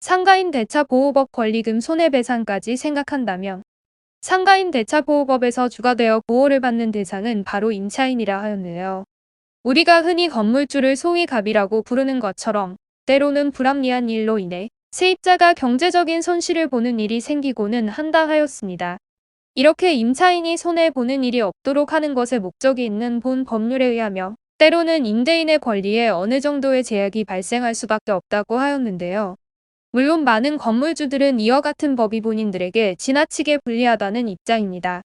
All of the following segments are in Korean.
상가임대차보호법 권리금 손해배상까지 생각한다면 상가임대차보호법에서 주가되어 보호를 받는 대상은 바로 임차인이라 하였네요. 우리가 흔히 건물주를 소위 갑이라고 부르는 것처럼 때로는 불합리한 일로 인해 세입자가 경제적인 손실을 보는 일이 생기고는 한다 하였습니다. 이렇게 임차인이 손해보는 일이 없도록 하는 것에 목적이 있는 본 법률에 의하며 때로는 임대인의 권리에 어느 정도의 제약이 발생할 수밖에 없다고 하였는데요. 물론 많은 건물주들은 이와 같은 법이 본인들에게 지나치게 불리하다는 입장입니다.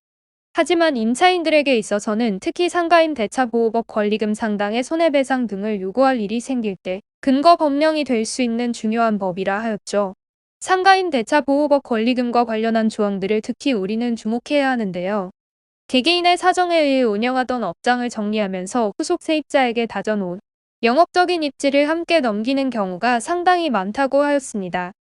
하지만 임차인들에게 있어서는 특히 상가임대차보호법 권리금 상당의 손해배상 등을 요구할 일이 생길 때 근거 법령이 될 수 있는 중요한 법이라 하였죠. 상가임대차보호법 권리금과 관련한 조항들을 특히 우리는 주목해야 하는데요. 개개인의 사정에 의해 운영하던 업장을 정리하면서 후속 세입자에게 다져놓은 영업적인 입지를 함께 넘기는 경우가 상당히 많다고 하였습니다.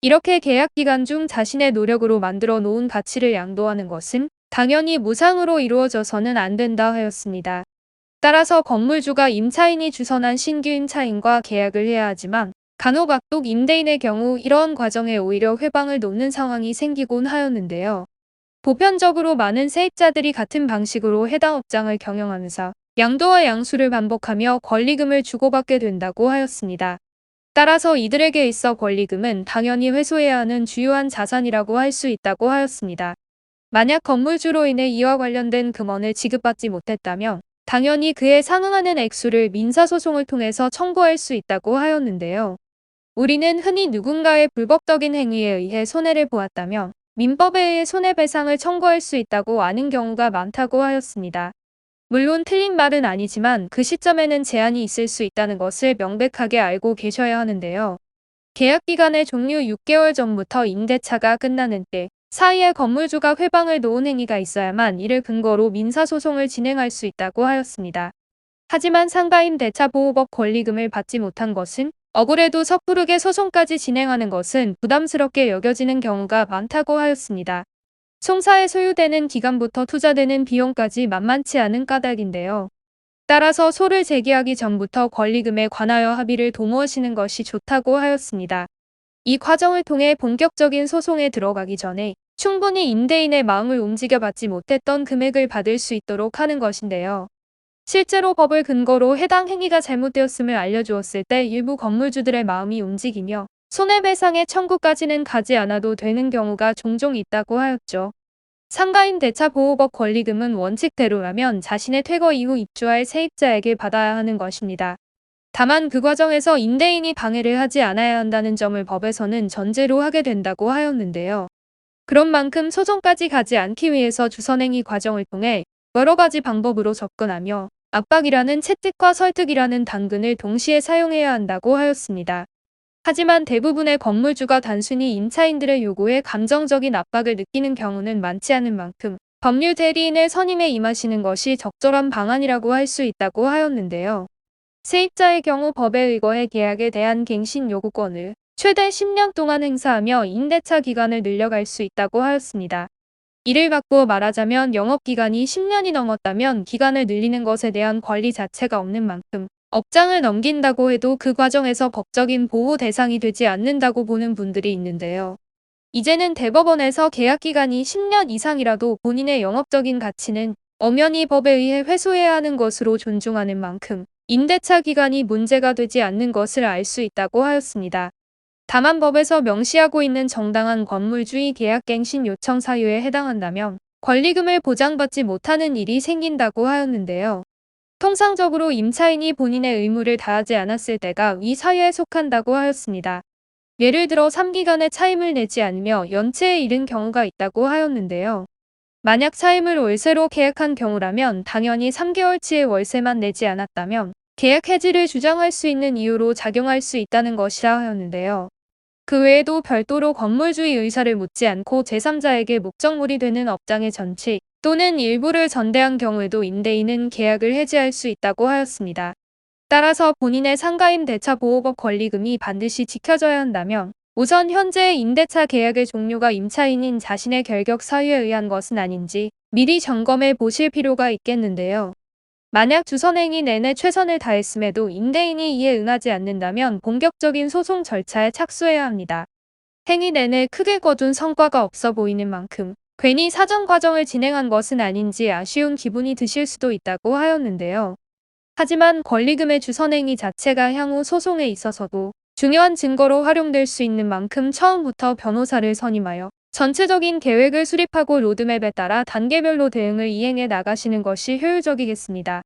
이렇게 계약 기간 중 자신의 노력으로 만들어 놓은 가치를 양도하는 것은 당연히 무상으로 이루어져서는 안 된다 하였습니다. 따라서 건물주가 임차인이 주선한 신규 임차인과 계약을 해야 하지만 간혹 악독 임대인의 경우 이러한 과정에 오히려 회방을 놓는 상황이 생기곤 하였는데요. 보편적으로 많은 세입자들이 같은 방식으로 해당 업장을 경영하면서 양도와 양수를 반복하며 권리금을 주고받게 된다고 하였습니다. 따라서 이들에게 있어 권리금은 당연히 회수해야 하는 주요한 자산이라고 할 수 있다고 하였습니다. 만약 건물주로 인해 이와 관련된 금원을 지급받지 못했다면 당연히 그에 상응하는 액수를 민사소송을 통해서 청구할 수 있다고 하였는데요. 우리는 흔히 누군가의 불법적인 행위에 의해 손해를 보았다면 민법에 의해 손해배상을 청구할 수 있다고 아는 경우가 많다고 하였습니다. 물론 틀린 말은 아니지만 그 시점에는 제한이 있을 수 있다는 것을 명백하게 알고 계셔야 하는데요. 계약기간의 종료 6개월 전부터 임대차가 끝나는 때 사이에 건물주가 회방을 놓은 행위가 있어야만 이를 근거로 민사소송을 진행할 수 있다고 하였습니다. 하지만 상가임대차보호법 권리금을 받지 못한 것은 억울해도 섣부르게 소송까지 진행하는 것은 부담스럽게 여겨지는 경우가 많다고 하였습니다. 송사에 소요되는 기간부터 투자되는 비용까지 만만치 않은 까닭인데요. 따라서 소를 제기하기 전부터 권리금에 관하여 합의를 도모하시는 것이 좋다고 하였습니다. 이 과정을 통해 본격적인 소송에 들어가기 전에 충분히 임대인의 마음을 움직여받지 못했던 금액을 받을 수 있도록 하는 것인데요. 실제로 법을 근거로 해당 행위가 잘못되었음을 알려주었을 때 일부 건물주들의 마음이 움직이며 손해배상의 청구까지는 가지 않아도 되는 경우가 종종 있다고 하였죠. 상가임대차보호법 권리금은 원칙대로라면 자신의 퇴거 이후 입주할 세입자에게 받아야 하는 것입니다. 다만 그 과정에서 임대인이 방해를 하지 않아야 한다는 점을 법에서는 전제로 하게 된다고 하였는데요. 그런 만큼 소송까지 가지 않기 위해서 주선행위 과정을 통해 여러 가지 방법으로 접근하며 압박이라는 채찍과 설득이라는 당근을 동시에 사용해야 한다고 하였습니다. 하지만 대부분의 건물주가 단순히 임차인들의 요구에 감정적인 압박을 느끼는 경우는 많지 않은 만큼 법률 대리인의 선임에 임하시는 것이 적절한 방안이라고 할 수 있다고 하였는데요. 세입자의 경우 법에 의거해 계약에 대한 갱신 요구권을 최대 10년 동안 행사하며 임대차 기간을 늘려갈 수 있다고 하였습니다. 이를 바꾸어 말하자면 영업기간이 10년이 넘었다면 기간을 늘리는 것에 대한 권리 자체가 없는 만큼 업장을 넘긴다고 해도 그 과정에서 법적인 보호 대상이 되지 않는다고 보는 분들이 있는데요. 이제는 대법원에서 계약기간이 10년 이상이라도 본인의 영업적인 가치는 엄연히 법에 의해 회수해야 하는 것으로 존중하는 만큼 임대차 기간이 문제가 되지 않는 것을 알 수 있다고 하였습니다. 다만 법에서 명시하고 있는 정당한 건물주의 계약갱신 요청 사유에 해당한다면 권리금을 보장받지 못하는 일이 생긴다고 하였는데요. 통상적으로 임차인이 본인의 의무를 다하지 않았을 때가 이 사유에 속한다고 하였습니다. 예를 들어 3기간의 차임을 내지 않으며 연체에 이른 경우가 있다고 하였는데요. 만약 차임을 월세로 계약한 경우라면 당연히 3개월치의 월세만 내지 않았다면 계약 해지를 주장할 수 있는 이유로 작용할 수 있다는 것이라 하였는데요. 그 외에도 별도로 건물주의 의사를 묻지 않고 제3자에게 목적물이 되는 업장의 전체 또는 일부를 전대한 경우에도 임대인은 계약을 해지할 수 있다고 하였습니다. 따라서 본인의 상가임대차보호법 권리금이 반드시 지켜져야 한다면 우선 현재의 임대차 계약의 종료가 임차인인 자신의 결격 사유에 의한 것은 아닌지 미리 점검해 보실 필요가 있겠는데요. 만약 주선행위 내내 최선을 다했음에도 임대인이 이에 응하지 않는다면 본격적인 소송 절차에 착수해야 합니다. 행위 내내 크게 거둔 성과가 없어 보이는 만큼 괜히 사전 과정을 진행한 것은 아닌지 아쉬운 기분이 드실 수도 있다고 하였는데요. 하지만 권리금의 주선행위 자체가 향후 소송에 있어서도 중요한 증거로 활용될 수 있는 만큼 처음부터 변호사를 선임하여 전체적인 계획을 수립하고 로드맵에 따라 단계별로 대응을 이행해 나가시는 것이 효율적이겠습니다.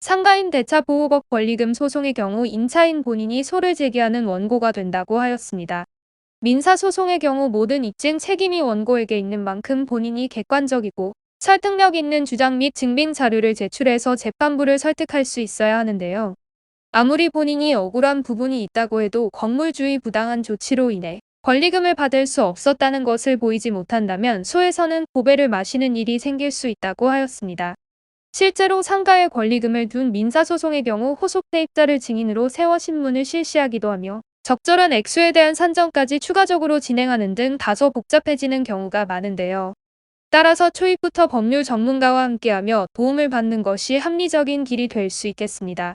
상가인 대차보호법 권리금 소송의 경우 임차인 본인이 소를 제기하는 원고가 된다고 하였습니다. 민사소송의 경우 모든 입증 책임이 원고에게 있는 만큼 본인이 객관적이고 설득력 있는 주장 및 증빙 자료를 제출해서 재판부를 설득할 수 있어야 하는데요. 아무리 본인이 억울한 부분이 있다고 해도 건물주의 부당한 조치로 인해 권리금을 받을 수 없었다는 것을 보이지 못한다면 소에서는 고배를 마시는 일이 생길 수 있다고 하였습니다. 실제로 상가에 권리금을 둔 민사소송의 경우 호소 세입자를 증인으로 세워 신문을 실시하기도 하며 적절한 액수에 대한 산정까지 추가적으로 진행하는 등 다소 복잡해지는 경우가 많은데요. 따라서 초입부터 법률 전문가와 함께하며 도움을 받는 것이 합리적인 길이 될 수 있겠습니다.